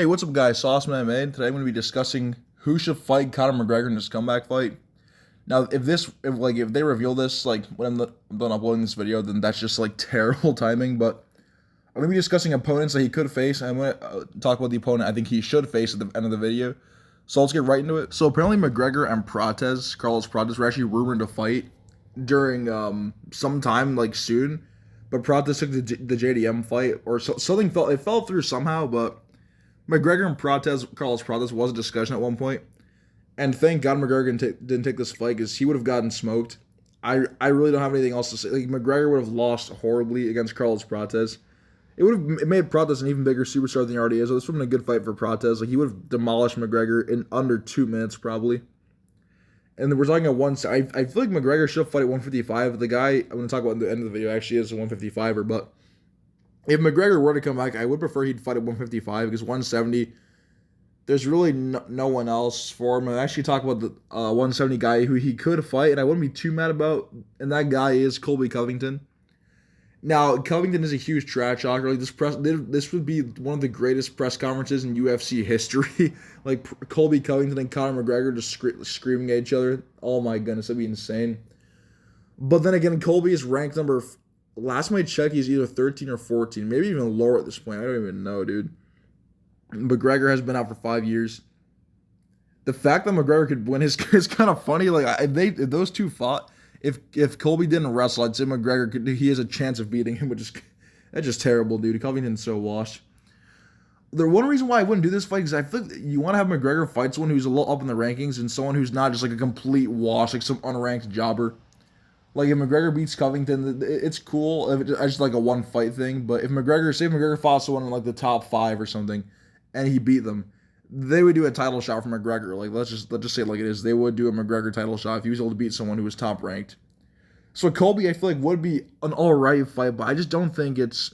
Hey, what's up, guys? Sauceman MMA. Today I'm going to be discussing who should fight Conor McGregor in this comeback fight. Now, if they reveal this when I'm done uploading this video, then that's just terrible timing. But I'm going to be discussing opponents that he could face, and I'm going to talk about the opponent I think he should face at the end of the video. So let's get right into it. So apparently McGregor and Carlos Prates, were actually rumored to fight during sometime soon, but Prates took the JDM fight or something fell through somehow, but. McGregor and Carlos Prates was a discussion at one point, and thank God McGregor didn't take this fight because he would have gotten smoked. I really don't have anything else to say. McGregor would have lost horribly against Carlos Prates. It made Prates an even bigger superstar than he already is. So this would have been a good fight for Prates. He would have demolished McGregor in under 2 minutes probably. And we're talking at one. I feel like McGregor should fight at 155. The guy I'm going to talk about at the end of the video actually is a 155er, but. If McGregor were to come back, I would prefer he'd fight at 155 because 170, there's really no one else for him. I actually talk about the 170 guy who he could fight, and I wouldn't be too mad about, and that guy is Colby Covington. Now, Covington is a huge trash talker. This would be one of the greatest press conferences in UFC history. Colby Covington and Conor McGregor just screaming at each other. Oh my goodness, that'd be insane. But then again, Colby is ranked number. Last time I checked, he's either 13 or 14, maybe even lower at this point. I don't even know, dude. McGregor has been out for 5 years. The fact that McGregor could win is kind of funny. If those two fought, if Colby didn't wrestle, I'd say McGregor he has a chance of beating him, that's just terrible, dude. Covington's so washed. The one reason why I wouldn't do this fight is I feel like you want to have McGregor fight someone who's a little up in the rankings and someone who's not just a complete wash, some unranked jobber. If McGregor beats Covington, it's cool. If it's just a one fight thing. But if McGregor fought someone in the top 5 or something, and he beat them, they would do a title shot for McGregor. Let's just say it like it is. They would do a McGregor title shot if he was able to beat someone who was top ranked. So Colby, I feel would be an alright fight, but I just don't think it's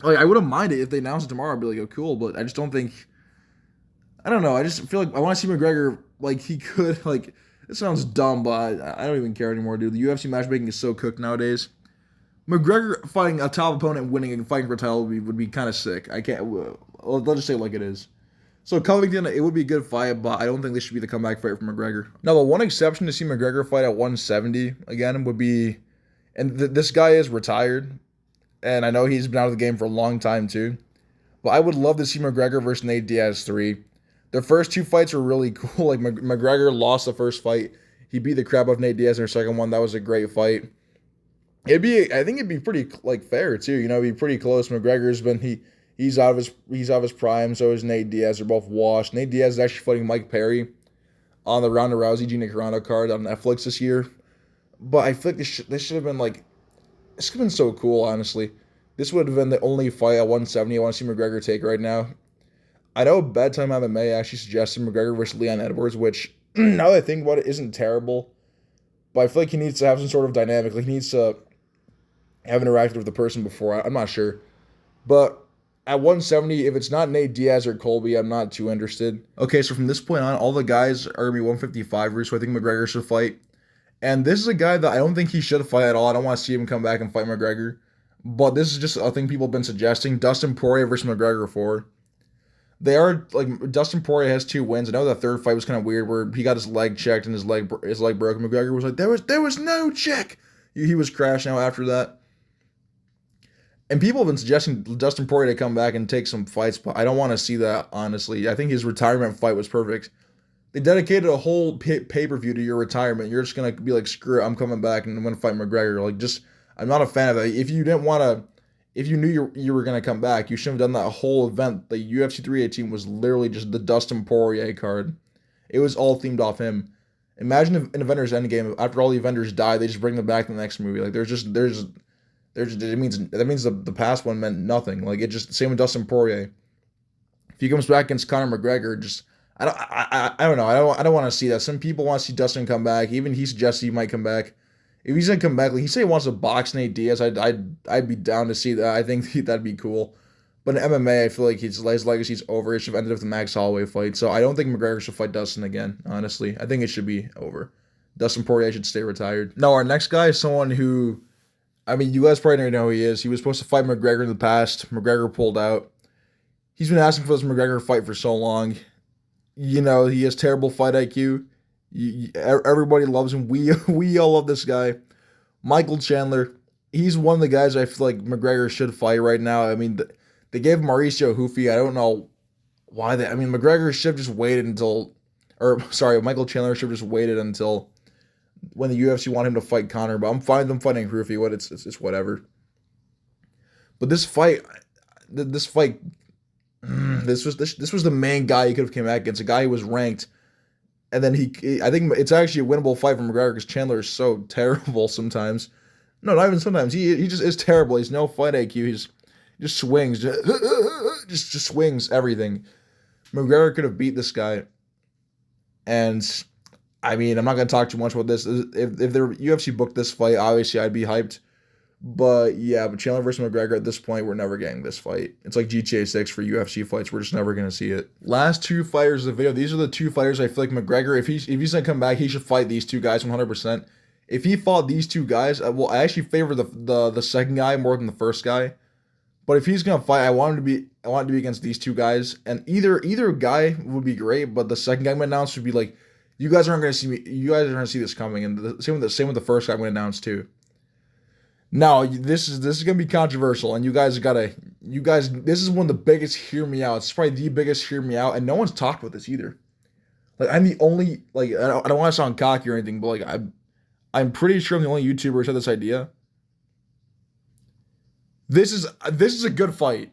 I wouldn't mind it if they announced it tomorrow. I'd be oh cool, but I just don't think. I don't know. I just feel I want to see McGregor he could It sounds dumb, but I don't even care anymore, dude. The UFC matchmaking is so cooked nowadays. McGregor fighting a top opponent and winning and fighting for a title would be kind of sick. I can't. Let's just say it like it is. So Covington, it would be a good fight, but I don't think this should be the comeback fight for McGregor. Now, the one exception to see McGregor fight at 170 again would be, and this guy is retired, and I know he's been out of the game for a long time too, but I would love to see McGregor versus Nate Diaz 3. Their first 2 fights were really cool. McGregor lost the first fight. He beat the crap out of Nate Diaz in their second one. That was a great fight. I think it'd be pretty fair too. It'd be pretty close. McGregor's been he's out of his prime. So is Nate Diaz. They're both washed. Nate Diaz is actually fighting Mike Perry on the Ronda Rousey Gina Carano card on Netflix this year. But I feel this should have been this could have been so cool. Honestly, this would have been the only fight at 170 I want to see McGregor take right now. I know Bedtime MMA actually suggested McGregor versus Leon Edwards, which, now that I think about it, isn't terrible. But I feel he needs to have some sort of dynamic. He needs to have interacted with the person before. I'm not sure. But at 170, if it's not Nate Diaz or Colby, I'm not too interested. Okay, so from this point on, all the guys are going to be 155ers, so I think McGregor should fight. And this is a guy that I don't think he should fight at all. I don't want to see him come back and fight McGregor. But this is just a thing people have been suggesting. Dustin Poirier versus McGregor 4. They are Dustin Poirier has 2 wins. I know the third fight was kind of weird where he got his leg checked and his leg broke. McGregor was there was no check. He was crashing out after that. And people have been suggesting Dustin Poirier to come back and take some fights, but I don't want to see that, honestly. I think his retirement fight was perfect. They dedicated a whole pay-per-view to your retirement. You're just going to be screw it, I'm coming back and I'm going to fight McGregor. I'm not a fan of that. If you didn't want to. If you knew you were going to come back, you shouldn't have done that whole event. The UFC 318 was literally just the Dustin Poirier card. It was all themed off him. Imagine if in Avengers Endgame, after all the Avengers die, they just bring them back in the next movie. It means the past one meant nothing. Same with Dustin Poirier. If he comes back against Conor McGregor, I don't know. I don't want to see that. Some people want to see Dustin come back. Even he suggests he might come back. If he's gonna come back, he said he wants to box Nate Diaz, I'd be down to see that. I think that'd be cool. But in MMA, I feel his legacy's over. It should have ended with the Max Holloway fight. So I don't think McGregor should fight Dustin again, honestly. I think it should be over. Dustin Poirier should stay retired. Now, our next guy is someone who, you guys probably already know who he is. He was supposed to fight McGregor in the past. McGregor pulled out. He's been asking for this McGregor fight for so long. You know, he has terrible fight IQ. Everybody loves him. We all love this guy. Michael Chandler, he's one of the guys I feel like McGregor should fight right now. I mean, they gave Mauricio Hoofy. I don't know why they. I mean, McGregor should have just waited until, or sorry, Michael Chandler should have just waited until when the UFC wanted him to fight Conor. But I'm fine with them fighting Hoofy. It's whatever. But this fight, this fight, this was the main guy he could have came back against. A guy who was ranked. And then I think it's actually a winnable fight for McGregor because Chandler is so terrible sometimes. No, not even sometimes. He just is terrible. He's no fight IQ. He just swings, just swings everything. McGregor could have beat this guy. And I mean, I'm not gonna talk too much about this. If the UFC booked this fight, obviously I'd be hyped. But yeah, but Chandler versus McGregor at this point, we're never getting this fight. It's like GTA 6 for UFC fights. We're just never going to see it. Last two fighters of the video. These are the two fighters I feel like McGregor, if he's going to come back, he should fight these two guys 100%. If he fought these two guys, well, I actually favor the second guy more than the first guy. But if he's going to fight, I want it to be against these two guys. And either guy would be great, but the second guy I'm going to announce would be like, you guys aren't going to see me. You guys are going to see this coming. And the same with the first guy I'm going to announce too. Now, this is gonna be controversial, and this is one of the biggest hear me out. It's probably the biggest hear me out, and no one's talked about this either. Like, I'm the only, like, I don't want to sound cocky or anything, but like, I'm pretty sure I'm the only YouTuber who had this idea. This is a good fight.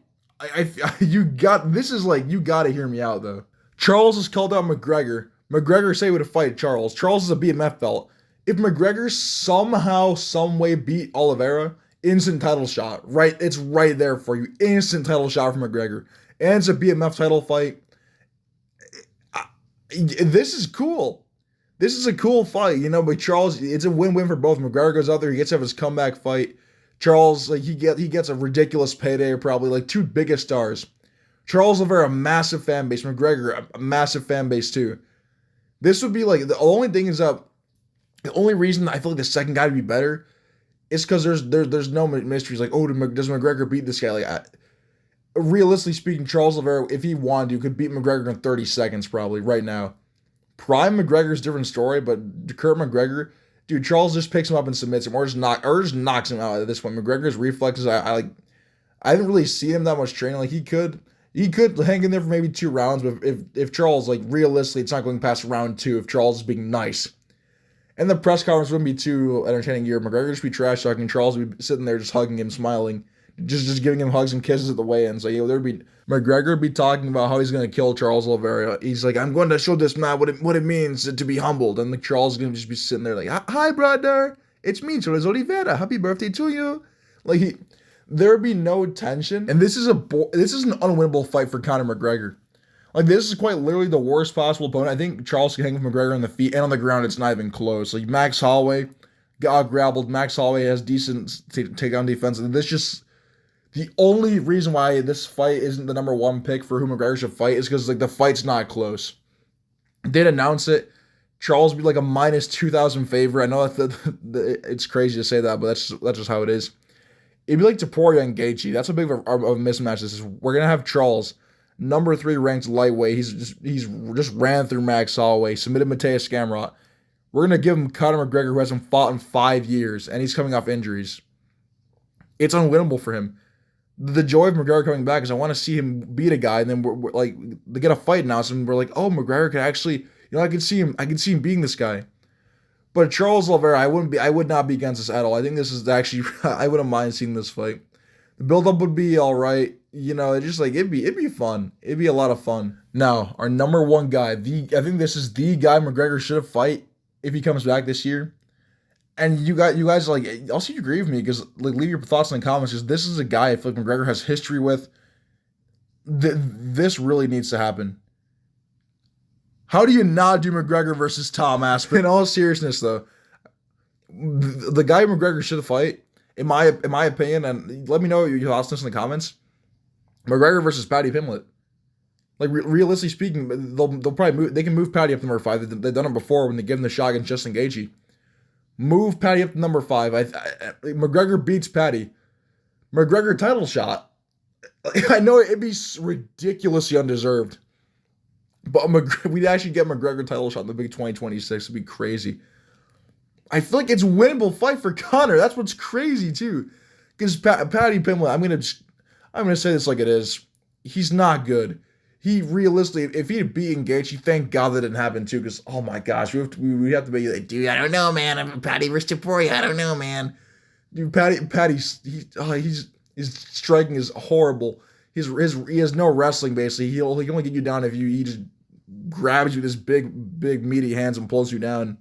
You gotta hear me out though. Charles has called out McGregor. McGregor say he would fight Charles. Charles is a BMF belt. If McGregor somehow, some way beat Oliveira, instant title shot. Right, it's right there for you. Instant title shot from McGregor. And it's a BMF title fight. This is cool. This is a cool fight, you know, but Charles, it's a win-win for both. McGregor goes out there, he gets to have his comeback fight. Charles, like, he gets a ridiculous payday, probably, like, two biggest stars. Charles Oliveira, a massive fan base. McGregor, a massive fan base, too. This would be, like, the only thing is that the only reason I feel like the second guy would be better is because there's no mysteries. Like, oh, does McGregor beat this guy? Like, realistically speaking, Charles Oliveira, if he wanted to, could beat McGregor in 30 seconds probably right now. Prime McGregor's a different story, but Kurt McGregor, dude, Charles just picks him up and submits him, or just knocks him out at this point. McGregor's reflexes, I haven't really seen him that much training. Like, he could hang in there for maybe 2 rounds, but if Charles, like, realistically, it's not going past round 2 if Charles is being nice. And the press conference wouldn't be too entertaining here. McGregor would just be trash talking. Charles would be sitting there just hugging him, smiling, just giving him hugs and kisses at the weigh-ins. Like, McGregor would be talking about how he's going to kill Charles Oliveira. He's like, I'm going to show this man what it means to be humbled. And like, Charles is going to just be sitting there like, hi, brother. It's me, Charles Oliveira. Happy birthday to you. Like, there would be no tension. And this is an unwinnable fight for Conor McGregor. Like, this is quite literally the worst possible opponent. I think Charles can hang with McGregor on the feet and on the ground. It's not even close. Like, Max Holloway got grappled. Max Holloway has decent takedown defense. And this just, the only reason why this fight isn't the number 1 pick for who McGregor should fight is because, like, the fight's not close. They'd announce it. Charles would be like a minus 2,000 favorite. I know it's crazy to say that, but that's just how it is. It'd be like Topuria and Gaethje. That's how big of a mismatch this is. We're going to have Charles, number 3 ranked lightweight. He's just ran through Max Holloway, submitted Mateus Gamrot. We're going to give him Conor McGregor, who hasn't fought in 5 years, and he's coming off injuries. It's unwinnable for him. The joy of McGregor coming back is I want to see him beat a guy, and then we're like, they get a fight announced, and we're like, oh, McGregor could actually, you know, I can see him beating this guy. But Charles Oliveira, I would not be against this at all. I think this is actually, I wouldn't mind seeing this fight. The build-up would be all right. You know, it's just like, it'd be fun. It'd be a lot of fun. Now, our number 1 guy, I think this is the guy McGregor should have fight if he comes back this year. And you guys like, also you agree with me, because like, leave your thoughts in the comments, because this is a guy I feel like McGregor has history with. This really needs to happen. How do you not do McGregor versus Tom Aspin? In all seriousness, though, the guy McGregor should fight, in my opinion, and let me know your thoughts in the comments, McGregor versus Paddy Pimblett. Like, realistically speaking, they'll probably they can move Paddy up to number 5. They've done it before when they give him the shot against Justin Gaethje. Move Paddy up to number 5. McGregor beats Paddy. McGregor title shot. I know it'd be ridiculously undeserved, but we'd actually get McGregor title shot in the big 2026. It'd be crazy. I feel like it's a winnable fight for Conor. That's what's crazy too, because Paddy Pimblett. I'm gonna say this like it is. He's not good. He realistically, if he had beaten Gaethje, thank God that didn't happen too. Because oh my gosh, we have to be like, dude, I don't know, man. I'm Paddy versus Topuria. I don't know, man. Dude, his striking is horrible. He has no wrestling basically. He can only get you down if he just grabs you with his big meaty hands and pulls you down.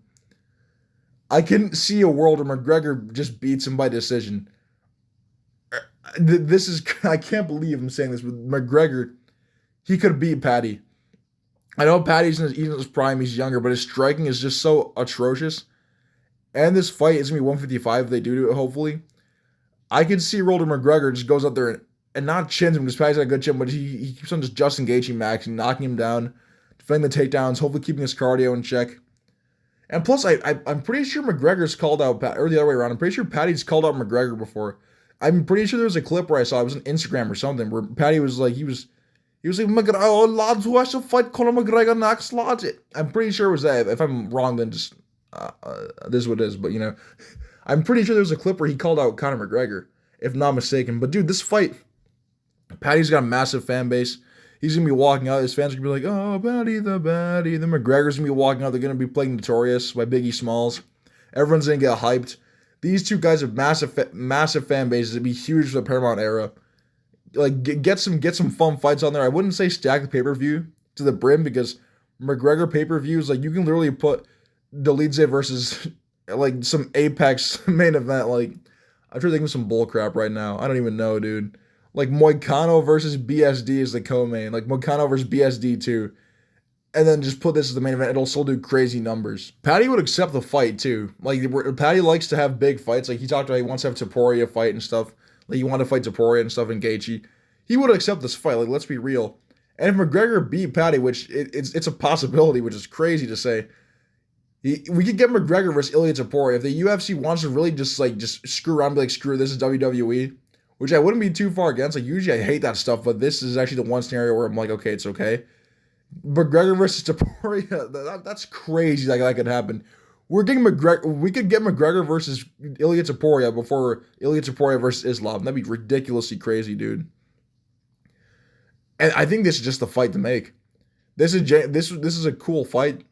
I couldn't see a world where McGregor just beats him by decision. This is I can't believe I'm saying this, but McGregor, he could beat Paddy. I know Paddy's in his prime, he's younger, but his striking is just so atrocious. And this fight is gonna be 155 if they do it, hopefully. I could see Rolder McGregor just goes up there and not chins him because Paddy's got a good chin, but he keeps on just engaging Max and knocking him down, defending the takedowns, hopefully keeping his cardio in check. And plus, I'm pretty sure McGregor's called out, or the other way around. I'm pretty sure Paddy's called out McGregor before. I'm pretty sure there was a clip where I saw, it was on Instagram or something, where Paddy was like, he was like, McGregor, oh, lads, who has to fight Conor McGregor next, lads? I'm pretty sure it was that. If I'm wrong, then just, this is what it is. But, I'm pretty sure there was a clip where he called out Conor McGregor, if not mistaken. But, dude, this fight, Paddy's got a massive fan base. He's going to be walking out. His fans are going to be like, oh, Paddy the Baddy. Then McGregor's going to be walking out. They're going to be playing Notorious by Biggie Smalls. Everyone's going to get hyped. These two guys have massive fan bases. It'd be huge for the Paramount era. Like, get some fun fights on there. I wouldn't say stack the pay-per-view to the brim because McGregor pay-per-views, like, you can literally put Dolidze versus, like, some Apex main event. Like, I'm trying to think of some bullcrap right now. I don't even know, dude. Like, Moicano versus BSD is the co-main. Like, Moicano versus BSD too. And then just put this as the main event. It'll still do crazy numbers. Paddy would accept the fight too. Like, Paddy likes to have big fights. Like, he talked about he wants to have Topuria fight and stuff. Like, he wanted to fight Topuria and stuff in Gaethje. He would accept this fight. Like, let's be real. And if McGregor beat Paddy, which it's a possibility, which is crazy to say, we could get McGregor versus Ilia Topuria. If the UFC wants to really just screw around and be like, screw this is WWE, which I wouldn't be too far against. Like, usually I hate that stuff, but this is actually the one scenario where I'm like, okay, it's okay. McGregor versus Topuria, that's crazy. Like, that could happen. We could get McGregor versus Ilia Topuria before Ilia Topuria versus Islam. That'd be ridiculously crazy, dude. And I think this is just the fight to make. This is a cool fight.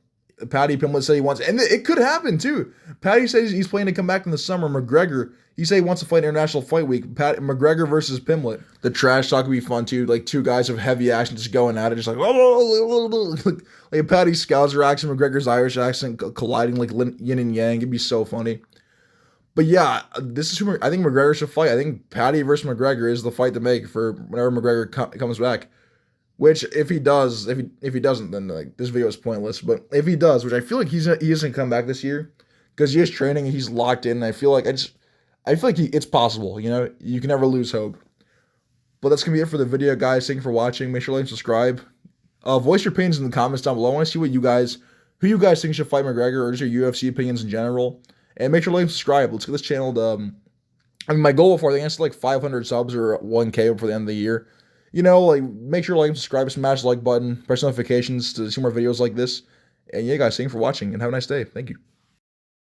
Paddy Pimblett said he wants, and it could happen too. Paddy says he's planning to come back in the summer. McGregor, he said he wants to fight International Fight Week. McGregor versus Pimblett. The trash talk would be fun too. Like, two guys of heavy action just going at it, just like like Paddy Scouser accent, McGregor's Irish accent colliding like yin and yang. It'd be so funny. But yeah, this is who I think McGregor should fight. I think Paddy versus McGregor is the fight to make for whenever McGregor comes back. Which, if he does, if he doesn't, then like this video is pointless. But if he does, which I feel like he isn't come back this year, because he is training and he's locked in. And I feel like it's possible. You can never lose hope. But that's gonna be it for the video, guys. Thank you for watching. Make sure to like and subscribe. Voice your opinions in the comments down below. I want to see who you guys think should fight McGregor, or just your UFC opinions in general. And make sure to like and subscribe. Let's get this channel to. My goal before I think it's like 500 subs or 1K before the end of the year. Make sure to like and subscribe, smash the like button, press notifications to see more videos like this. And yeah, guys, thank you for watching, and have a nice day. Thank you.